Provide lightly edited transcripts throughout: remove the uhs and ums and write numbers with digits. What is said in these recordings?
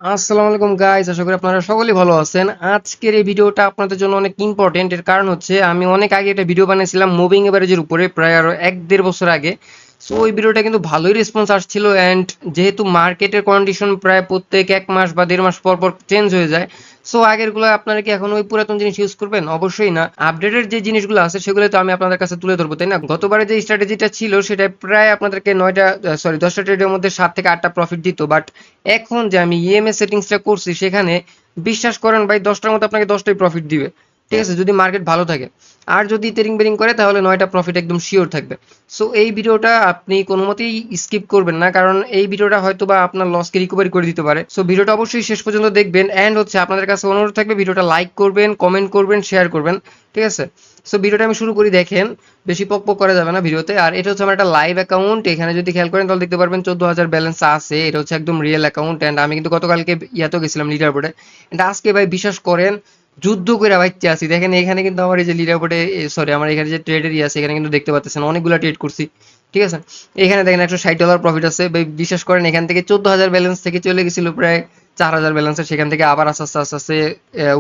আসসালামু আলাইকুম গাইস, আশা করি আপনারা সকলেই ভালো আছেন। আজকের এই ভিডিওটা আপনাদের জন্য অনেক ইম্পর্টেন্ট। এর কারণ হচ্ছে আমি অনেক আগে একটা ভিডিও বানিয়েছিলাম মুভিং এভারেজের উপরে, প্রায় আরো 1-1.5 বছর আগে। সো ওই ভিডিওটা কিন্তু ভালোই রেসপন্স আসছিল, অ্যান্ড যেহেতু মার্কেটের কন্ডিশন প্রায় প্রত্যেক 1 মাস বা 1.5 মাস পর পর চেঞ্জ হয়ে যায়, সো আগেরগুলো আপনারা কি এখন ওই পুরাতন জিনিস ইউজ করবেন? অবশ্যই না। আপডেটেড যে জিনিসগুলো আছে সেগুলো তো আমি আপনাদের কাছে তুলে ধরবো, তাই না? গতবারে যে স্ট্র্যাটেজিটা ছিল সেটা প্রায় আপনাদেরকে 10টা ট্রেডের মধ্যে 7 থেকে 8টা প্রফিট দিত, বাট এখন যে আমি ইএমএ সেটিংসটা করছি সেখানে বিশ্বাস করেন ভাই, 10টার মধ্যে আপনাকে 10টাই প্রফিট দিবে। ঠিক আছে, যদি মার্কেট ভালো থাকে। আর যদি তেরিং বেরিং করে তাহলে 9টা প্রফিট একদম শিওর থাকবে। সো এই ভিডিওটা আপনি কোনো মতেই স্কিপ করবেন না, কারণ এই ভিডিওটা হয়তো বা আপনার লসকে রিকভারি করে দিতে পারে। সো ভিডিওটা অবশ্যই শেষ পর্যন্ত দেখবেন, অ্যান্ড হচ্ছে আপনাদের কাছে অনুরোধ থাকবে ভিডিওটা লাইক করবেন, কমেন্ট করবেন, শেয়ার করবেন। ঠিক আছে, সো ভিডিওটা আমি শুরু করি। দেখেন, বেশি পক পক করা যাবে না ভিডিওতে। আর এটা হচ্ছে আমার একটা লাইভ অ্যাকাউন্ট। এখানে যদি খেয়াল করেন তাহলে দেখতে পারবেন 14,000 ব্যালেন্স আছে। এটা হচ্ছে একদম রিয়েল অ্যাকাউন্ট, অ্যান্ড আমি কিন্তু গতকালকে ইয়াতেও গেছিলাম লিডার বোর্ডে। অ্যান্ড আজকে ভাই বিশ্বাস করেন যুদ্ধ করে বাইতে আছি। দেখেন এখানে কিন্তু আমার এই যে লিডার বোর্ডে, সরি, আমার এখানে যে ট্রেডের আছে এখানে কিন্তু দেখতে পাচ্ছেন অনেকগুলো ট্রেড করছি। ঠিক আছে, এখানে দেখেন $160 প্রফিট আছে ভাই। বিশ্বাস করেন এখান থেকে 14,000 ব্যালেন্স থেকে চলে গেছিল প্রায় 4,000 ব্যালেন্সের, সেখান থেকে আবার আস্তে আস্তে আস্তে আস্তে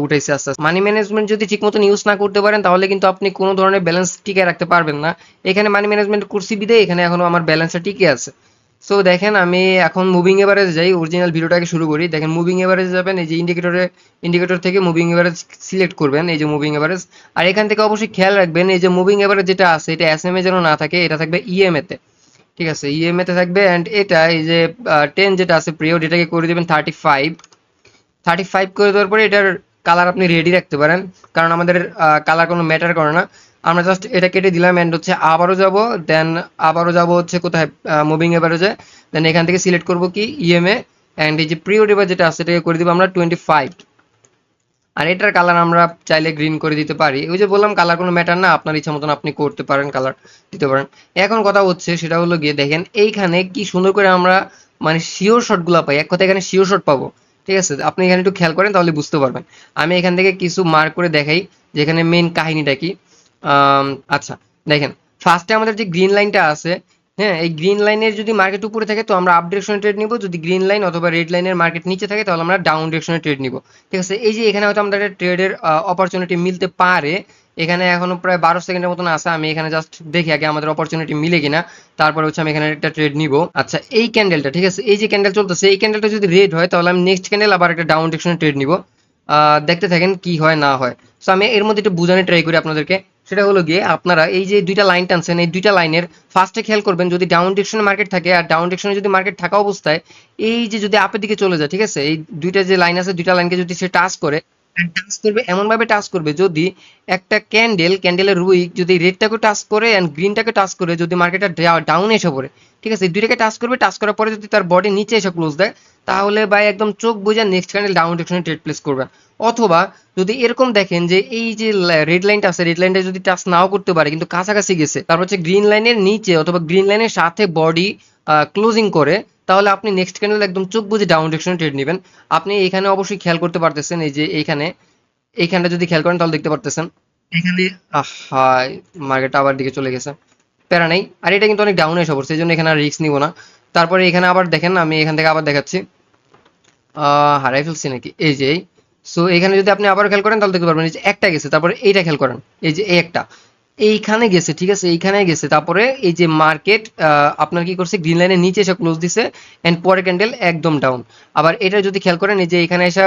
উঠেছে আস্তে আস্তে। মানি ম্যানেজমেন্ট যদি ঠিক মতন ইউজ না করতে পারেন তাহলে কিন্তু আপনি কোনো ধরনের ব্যালেন্স টিকে রাখতে পারবেন না। এখানে মানি ম্যানেজমেন্ট করছি বিদে এখানে এখনো আমার ব্যালেন্সটা টিকে আছে। সো দেখেন আমি এখন মুভিং এভারেজ যাই, অরিজিনাল ভিডিওটাকে শুরু করি। দেখেন মুভিং এভারেজ যাবেন, এই যে ইন্ডিকেটর থেকে মুভিং এভারেজ সিলেক্ট করবেন, এই যে মুভিং এভারেজ। আর এখান থেকে অবশ্যই খেয়াল রাখবেন এই যে মুভিং এভারেজ যেটা আছে এটা এসএমএ যেন না থাকে, এটা থাকবে ইএমএ তে। ঠিক আছে, ইএমএ তে থাকবে। অ্যান্ড এটা এই যে 10 যেটা আছে পিরিয়ড, এটাকে করে দিবেন 35। 35 করে দেওয়ার পরে এটার কালার আপনি রেডি রাখতে পারেন, কারণ আমাদের কালার কোনো ম্যাটার করে না। আমরা জাস্ট এটা কেটে দিলাম, অ্যান্ড হচ্ছে আবারও যাব। দেন আবারও যাব হচ্ছে কোথায়, মুভিং এভারেজে। দেন এখান থেকে সিলেক্ট করব কি ইএমএ, অ্যান্ড এই যে পিরিয়ড এবার যেটা আছে এটাকে করে দিব আমরা 25। আর এটার কালার আমরা চাইলে গ্রিন করে দিতে পারি। ওই যে বললাম কালার কোনো ম্যাটার না, আপনার ইচ্ছা মতন আপনি করতে পারেন, কালার দিতে পারেন। এখন কথা হচ্ছে সেটা হলো গিয়ে দেখেন এইখানে কি সুন্দর করে আমরা মানে শিওর শটগুলো পাই। এক কথা এখানে শিওর শট পাবো। ঠিক আছে, আপনি এখানে একটু খেয়াল করেন তাহলে বুঝতে পারবেন। আমি এখান থেকে কিছু মার্ক করে দেখাই যেখানে মেইন কাহিনীটা কি। আচ্ছা, দেখেন ফার্স্টে আমাদের যে গ্রিন লাইনটা আছে, হ্যাঁ, এই গ্রিন লাইনের যদি মার্কেট উপরে থাকে তো আমরা আপ ডিরেকশনে ট্রেড নিব, যদি গ্রিন লাইন অথবা রেড লাইনের মার্কেট নিচে থাকে তাহলে আমরা ডাউন ডিরেকশনে ট্রেড নিব। ঠিক আছে, এই যে এখানে হয়তো আমাদের একটা ট্রেডের অপরচুনিটি মিলতে পারে। এখানে এখনো প্রায় 12 সেকেন্ডের মতন আছে, আমি এখানে জাস্ট দেখি আগে আমাদের অপরচুনিটি মিলে কিনা, তারপরে হচ্ছে আমি এখানে একটা ট্রেড নিব। আচ্ছা, এই ক্যান্ডেলটা, ঠিক আছে, এই যে ক্যান্ডেল চলতেছে এই ক্যান্ডেলটা যদি রেড হয় তাহলে আমি নেক্সট ক্যান্ডেল আবার একটা ডাউন ডিরেকশনে ট্রেড নিব। দেখতে থাকেন কি হয় না হয়। সো আমি এর মধ্যে একটু বোঝানোর ট্রাই করি আপনাদেরকে। সেটা হলো গিয়ে আপনারা এই যে দুইটা লাইন টানছেন, এই দুইটা লাইনের ফার্স্টে খেয়াল করবেন যদি ডাউন ডিরেকশনে মার্কেট থাকে, আর ডাউন ডিরেকশনে যদি মার্কেট থাকা অবস্থায় এই যে যদি আপের দিকে চলে যায়, ঠিক আছে, এই দুইটা যে লাইন আছে দুইটা লাইনকে যদি সে টাচ করে, টাচ করবে এমন ভাবে টাচ করবে যদি একটা ক্যান্ডেলের উইক যদি রেডটাকে টাচ করে এন্ড গ্রিনটাকে টাচ করে, যদি মার্কেটটা ডাউনে এসে পড়ে, ঠিক আছে, এই দুইটাকে টাচ করবে, টাচ করার পরে যদি তার বডি নিচে এসে ক্লোজ দেয় তাহলে ভাই একদম চোখ বুজে নেক্সট ক্যান্ডেল ডাউন ডিরেকশনে ট্রেড প্লেস করবেন। অথবা যদি এরকম দেখেন যে এই যে রেড লাইনটা আছে, রেড লাইনটা যদি টাচ নাও করতে পারে কিন্তু কাছাকাছি গেছে, তারপর হচ্ছে গ্রিন লাইনের নিচে অথবা গ্রিন লাইনের সাথে বডি ক্লোজিং করে, তাহলে আপনি নেক্সট ক্যান্ডেল একদম চোখ বুজে ডাউন ডিরেকশনে ট্রেড নেবেন। আপনি এখানে অবশ্যই খেয়াল করতে পারতেছেন এই যে এইখানটা যদি খেয়াল করেন তাহলে দেখতে পারতেছেন এখানে আহা মার্কেট আবার দিকে চলে গেছে, প্যারা নাই। আর এটা কিন্তু অনেক ডাউনে এসে পড়ছে, এই জন্য এখানে আর রিস্ক নিব না। তারপরে এখানে আবার দেখেন, আমি এখান থেকে আবার দেখাচ্ছি, হারাই ফেলছি নাকি, এই যে। সো এখানে যদি আপনি আবার খেয়াল করেন তাহলে দেখতে পারবেন এই যে একটা গেছে, তারপরে এইটা খেয়াল করেন, এই যে এই একটা এইখানে গেছে, ঠিক আছে, এইখানে গেছে। তারপরে এই যে মার্কেট আপনার কি করছে, গ্রিন লাইনের নিচে এসে ক্লোজ দিছে, এন্ড পরে ক্যান্ডেল একদম ডাউন। আবার এটা যদি খেয়াল করেন এই যে এখানে এসে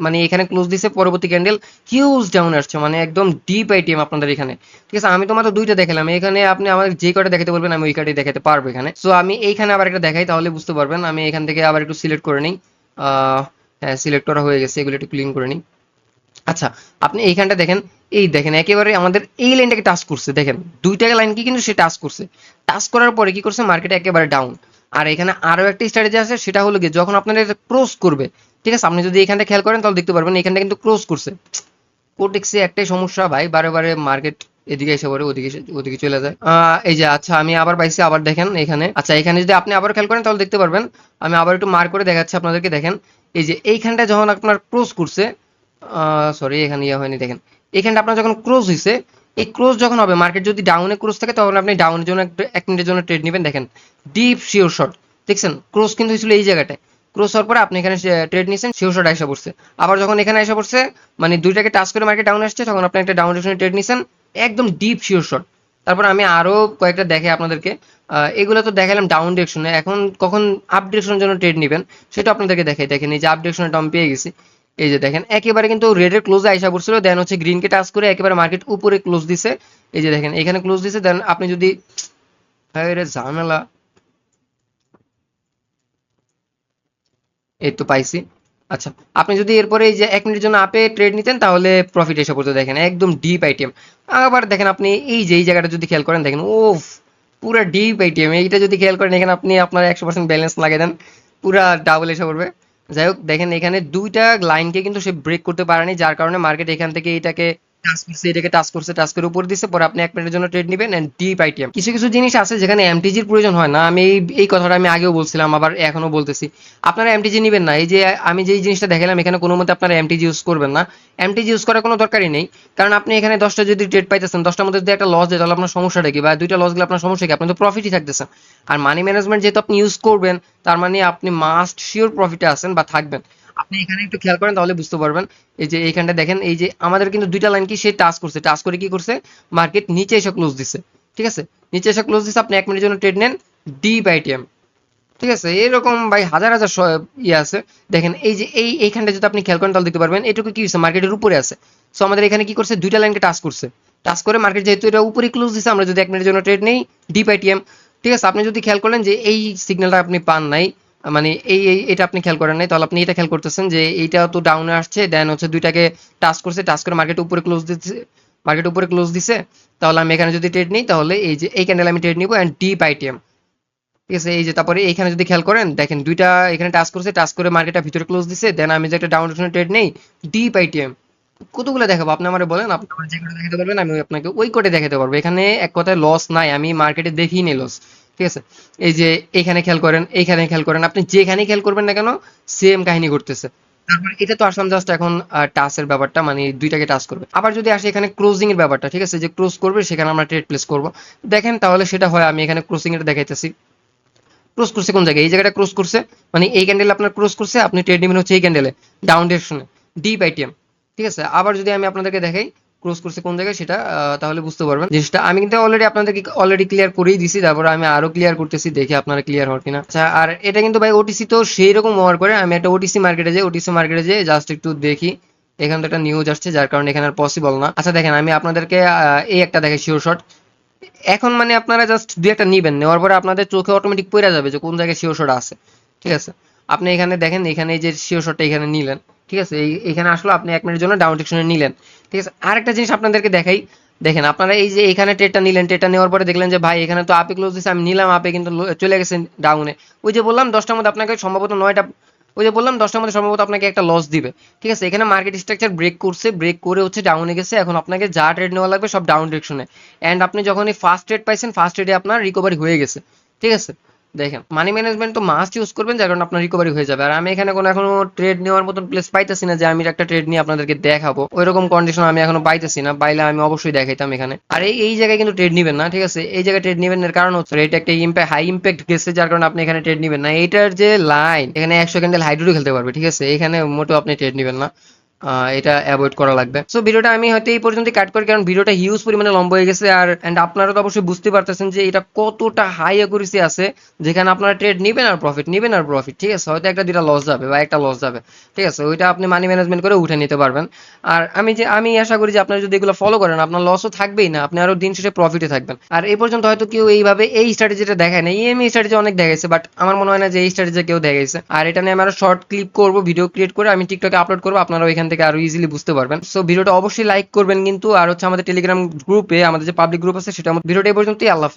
মানে এখানে ক্লোজ দিছে, পরবর্তী ক্যান্ডেল হিউজ ডাউন আসছে, মানে একদম ডিপ আইটিএম আপনাদের এখানে। ঠিক আছে, আমি তো মাত্র দুইটা দেখালাম, এখানে আপনি আমাকে যে কয়টা দেখাতে বলবেন আমি ওই কয়টাই দেখাতে পারবো এখানে। সো আমি এইখানে আবার একটা দেখাই তাহলে বুঝতে পারবেন। আমি এখান থেকে আবার একটু সিলেক্ট করে নিই। হ্যাঁ, সিলেক্ট করা হয়ে গেছে, এগুলো একটু ক্লিন করে নিই। আচ্ছা, আপনি এইখানটা দেখেন, এই দেখেন একেবারে আমাদের এই লাইনটাকে টাচ করছে, দেখেন দুইটা লাইনকে কিন্তু সে টাচ করছে। টাচ করার পরে কি করছে, মার্কেটে একেবারে ডাউন। আর এখানে আরো একটা স্ট্র্যাটেজি আছে, সেটা হলো কি যখন আপনার এটা ক্রস করবে, ঠিক আছে, আপনি যদি এখানটা খেয়াল করেন তাহলে দেখতে পারবেন এখানটা কিন্তু ক্রস করছে। কোটেক্সে একটাই সমস্যা ভাই, বারে বারে মার্কেট এদিকে এসে পড়ে, ওদিকে ওদিকে চলে যায়। এই যে আচ্ছা আমি আবার পাইছি, আবার দেখেন এখানে। আচ্ছা, এখানে যদি আপনি আবার খেয়াল করেন তাহলে দেখতে পারবেন, আমি আবার একটু মার্ক করে দেখাচ্ছি আপনাদেরকে। দেখেন এই যে এইখানটা যখন আপনার ক্রস করছে, সরি এখানে ইয়ে হয়নি, দেখেন এখানটা আপনার যখন ক্রস হয়েছে, এই ক্রস যখন হবে মার্কেট যদি ডাউনে ক্রস থাকে তখন আপনি ডাউনের জন্য 1 মিনিটের জন্য ট্রেড নেবেন। দেখেন ডিপ শিওর শট, দেখছেন ক্রস কিন্তু হয়েছিল এই জায়গাটায়। ক্লোজ হওয়ার পরে আপনি এখানে ট্রেড নিয়েছেন, শিওর শট এসে পড়ছে। আবার যখন এখানে এসে পড়ছে মানে দুইটাকে টাচ করে মার্কেট ডাউন আসছে, তখন আপনি একটা ডাউন ডিরেকশনে ট্রেড নিয়েছেন, একদম ডিপ শিওর শট। তারপর আমি আরো কয়েকটা দেখে আপনাদেরকে, এগুলো তো দেখালাম ডাউন ডিরেকশনে, এখন কখন আপ ডিরেকশনের জন্য ট্রেড নেবেন সেটা আপনাদেরকে দেখাই। দেখেন এই যে আপ ডিরেকশনে আমি পেয়ে গেছি, এই যে দেখেন একেবারে কিন্তু রেডের ক্লোজে আইসা পড়ছিল, দেন হচ্ছে গ্রিনকে টাচ করে একেবারে মার্কেট উপরে ক্লোজ দিছে। এই যে দেখেন এখানে ক্লোজ দিছে, দেন আপনি যদি ঝামেলা, এই তো পাইছি। আচ্ছা, আপনি যদি এরপরে এই যে 1 মিনিটের জন্য আপে ট্রেড নিতেন তাহলে প্রফিট এসে পড়তো। দেখেন একদম ডিপ আইটেম। আবার দেখেন আপনি এই যে এই জায়গাটা যদি খেয়াল করেন, দেখেন ওফ, পুরা ডিপ আইটেম। এইটা যদি খেয়াল করেন, এখানে আপনি আপনার 100% ব্যালেন্স লাগিয়ে দেন, পুরা ডাবল এসে পড়বে। যাই হোক, দেখেন এখানে দুইটা লাইনকে কিন্তু সে ব্রেক করতে পারেনি, যার কারণে মার্কেট এখান থেকে এটাকে টাচ করছে, এটাকে টাচ করছে, টাচ করে উপর দিচ্ছে, পরে আপনি 1 মিনিটের জন্য ট্রেড নেবেন এন্ড ডিপ আইটেম। কিছু কিছু জিনিস আছে যেখানে এমটিজির প্রয়োজন হয় না, আমি এই কথাটা আমি আগেও বলছিলাম, আবার এখনো বলতেছি। আপনারা এমটিজি নেবেন না। এই যে আমি যেই জিনিসটা দেখালাম, এখানে কোনো মতে আপনারা এমটিজি ইউজ করবেন না। এমটিজি ইউজ করার কোনো দরকারই নেই, কারণ আপনি এখানে 10টা যদি ট্রেড পাইতেছেন, 10টার মধ্যে যদি একটা লস দেয় তাহলে আপনার সমস্যাটা কি, বা দুইটা লস গেলে আপনার সমস্যা কি, আপনি তো প্রফিটই থাকতেছেন। আর মানি ম্যানেজমেন্ট যেহেতু আপনি ইউজ করবেন, তার মানে আপনি মাস্ট শিওর প্রফিটে আছেন বা থাকবেন। আপনি এখানে একটু খেয়াল করেন তাহলে বুঝতে পারবেন। এই যে এইখানটা দেখেন, এই যে আমাদের কিন্তু দুইটা লাইন কি সে টাচ করছে, টাচ করে কি করছে, মার্কেট নিচে এসে ক্লোজ দিছে। ঠিক আছে, নিচে এসে ক্লোজ দিছে, আপনি 1 মিনিটের জন্য ট্রেড নেন, ডিপ আইটিএম। ঠিক আছে, এরকম ভাই হাজার হাজার ইয়ে আছে। দেখেন এই যে এইখানটা যদি আপনি খেয়াল করেন তাহলে দেখতে পারবেন এটুকু কি হচ্ছে, মার্কেটের উপরে আছে। সো আমাদের এখানে কি করছে, দুইটা লাইনকে টাচ করছে, টাচ করে মার্কেট যেহেতু এটা উপরে ক্লোজ দিছে, আমরা যদি 1 মিনিটের জন্য ট্রেড নেই, ডিপ আইটিএম। ঠিক আছে, আপনি যদি খেয়াল করেন যে এই সিগন্যালটা আপনি পান নাই, মানে এটা আপনি খেয়াল করেন নাই, তাহলে আপনি এটা খেয়াল করতেছেন যে এইটা তো ডাউনে আসছে, দেন হচ্ছে দুইটাকে টাচ করছে, টাচ করে মার্কেট উপরে ক্লোজ দিচ্ছে, মার্কেট উপরে ক্লোজ দিছে। তাহলে আমি এখানে যদি ট্রেড নিই তাহলে এই যে এই ক্যান্ডেল আমি ট্রেড নিব এন্ড ডিপ আইটিএম। ঠিক আছে, এই যে তারপরে এইখানে যদি খেয়াল করেন, দেখেন দুইটা এখানে টাচ করছে, টাচ করে মার্কেটটা ভিতরে ক্লোজ দিছে, দেন আমি যে একটা ডাউন ট্রেড নেই, ডিপ আইটিএম। কতগুলো দেখাবো আপনি আমারে বলেন, আপনি আমার যে কোটা দেখাতে পারবেন আমি আপনাকে ওই কোটে দেখাতে পারবো। এখানে এক কথায় লস নাই, আমি মার্কেটে দেখিই নেই লস। ঠিক আছে, এই যে এখানে খেয়াল করেন, এইখানে খেয়াল করেন, আপনি যেখানে খেয়াল করবেন না কেন সেম কাহিনী করতেছে। তারপরে এটা তো আসলাম জাস্ট এখন টাচের ব্যাপারটা, মানে দুইটাকে টাচ করবে। আবার যদি আসে এখানে ক্লোজিং এর ব্যাপারটা, ঠিক আছে, যে ক্লোজ করবে সেখানে আমরা ট্রেড প্লেস করব। দেখেন তাহলে সেটা হয়, আমি এখানে ক্লোজিং এর দেখাইতেছি। ক্রস করছে কোন জায়গায়, এই জায়গাটা ক্রস করছে, মানে এই ক্যান্ডেল আপনার ক্রস করছে, আপনি ট্রেড নেবেন হচ্ছে এই ক্যান্ডেলে ডাউন ডিরেকশনে, ডিপ আইটিএম। ঠিক আছে, আবার যদি আমি আপনাদেরকে দেখাই ক্রস করছে কোন জায়গায় সেটা, তাহলে বুঝতে পারবেন জিনিসটা। আমি কিন্তু অলরেডি আপনাদেরকে অলরেডি ক্লিয়ার করেই দিছি, তারপরে আমি আরো ক্লিয়ার করতেছি, দেখি আপনারা ক্লিয়ার হওয়ার কিনা। আচ্ছা, আর এটা কিন্তু ভাই ওটিসি তো সেই রকম ব্যবহার করে, আমি একটা ওটিসি মার্কেটে যাই জাস্ট একটু দেখি। এখানে তো একটা নিউজ আসছে, যার কারণে এখানে আর পসিবল না। আচ্ছা দেখেন, আমি আপনাদেরকে এই একটা দেখে শিওর শট। এখন মানে আপনারা জাস্ট দুই একটা নিবেন, নেওয়ার পরে আপনাদের চোখে অটোমেটিক পড়ে যাবে যে কোন জায়গায় শিওর শট আছে। ঠিক আছে, আপনি এখানে দেখেন, এখানে এই যে শিওর শটটা এখানে নিলেন। ঠিক আছে, এখানে আসলো, আপনি 1 মিনিটের জন্য ডাউন ডিরেকশনে নিলেন। ঠিক আছে, আরেকটা জিনিস আপনাদেরকে দেখাই। দেখেন আপনারা এই যে এখানে ট্রেডটা নিলেন, ট্রেডটা নেওয়ার পরে দেখলেন যে ভাই এখানে তো আপে ক্লোজ দিছে, আমি নিলাম আপে, কিন্তু চলে গেছে ডাউনে। ওই যে বললাম 10টার মধ্যে আপনাকে সম্ভবত 9টা, ওই যে বললাম 10টার মধ্যে সম্ভবত আপনাকে একটা লস দিবে। ঠিক আছে, এখানে মার্কেট স্ট্রাকচার ব্রেক করছে, ব্রেক করে হচ্ছে ডাউনে গেছে, এখন আপনাকে যা ট্রেড নেওয়া লাগবে সব ডাউন ডিরেকশনে। এন্ড আপনি যখনই ফার্স্ট ট্রেড পাইছেন, ফার্স্ট ট্রেডে আপনার রিকভারি হয়ে গেছে। ঠিক আছে, দেখেন মানি ম্যানেজমেন্ট তো মাস্ট ইউজ করবেন, যার কারণে আপনার রিকভারি হয়ে যাবে। আর আমি এখানে কোনো এখনো ট্রেড নেওয়ার মতন প্লেস পাইতেছি না যে আমি একটা ট্রেড নিয়ে আপনাদেরকে দেখাবো, ওইরকম কন্ডিশন আমি এখনো পাইতেছি না, পাইলে আমি অবশ্যই দেখাইতাম এখানে। আর এই জায়গায় কিন্তু ট্রেড নিবেন না। ঠিক আছে, এই জায়গায় ট্রেড নিবেন এর কারণ হচ্ছে এটা একটা হাই ইম্প্যাক্ট গেছে, যার কারণে আপনি এখানে ট্রেড নিবেন না। এইটার যে লাইন, এখানে 100 ক্যান্ডেল হাইড্রো খেলতে পারবে। ঠিক আছে, এখানে মোটেও আপনি ট্রেড নিবেন না, এটা অ্যাভয়েড করা লাগবে। সো ভিডিওটা আমি হয়তো এই পর্যন্ত কাট করি, কারণ ভিডিওটা হিউজ পরিমাণে লম্বা হয়ে গেছে। আর এন্ড আপনারা তো অবশ্যই বুঝতে পারতেছেন যে এটা কতটা হাই অ্যাকুরেসি আছে, যেখানে আপনারা ট্রেড নেবেন আর প্রফিট, নেবেন আর প্রফিট। ঠিক আছে, হয়তো একটা দুইটা লস যাবে বা একটা লস যাবে। ঠিক আছে, ওইটা আপনি মানি ম্যানেজমেন্ট করে উঠে নিতে পারবেন। আর আমি আশা করি যে আপনারা যদি এগুলো ফলো করেন, আপনার লসও থাকবেই না, আপনি আরো দিন শেষে প্রফিটে থাকবেন। আর এই পর্যন্ত হয়তো কেউ এইভাবে এই স্ট্র্যাটেজিটা দেখায় না, ইএমই স্ট্র্যাটেজি অনেক দেখাইছে, বাট আমার মনে হয় না যে এই স্ট্র্যাটেজি কেউ দেখাইছে। আর এটা নিয়ে আমি আরো শর্ট ক্লিপ করবো, ভিডিও ক্রিয়েট করে আমি টিকটকে আপলোড করবো, আপনারা ওইখান থেকে আরো ইজিলি বুঝতে পারবেন। সো ভিডিওটা অবশ্যই লাইক করবেন কিন্তু, আর হচ্ছে আমাদের টেলিগ্রাম গ্রুপে, আমাদের যে পাবলিক গ্রুপ আছে সেটা, ভিডিওটা এই পর্যন্তই। আল্লাহ হাফেজ।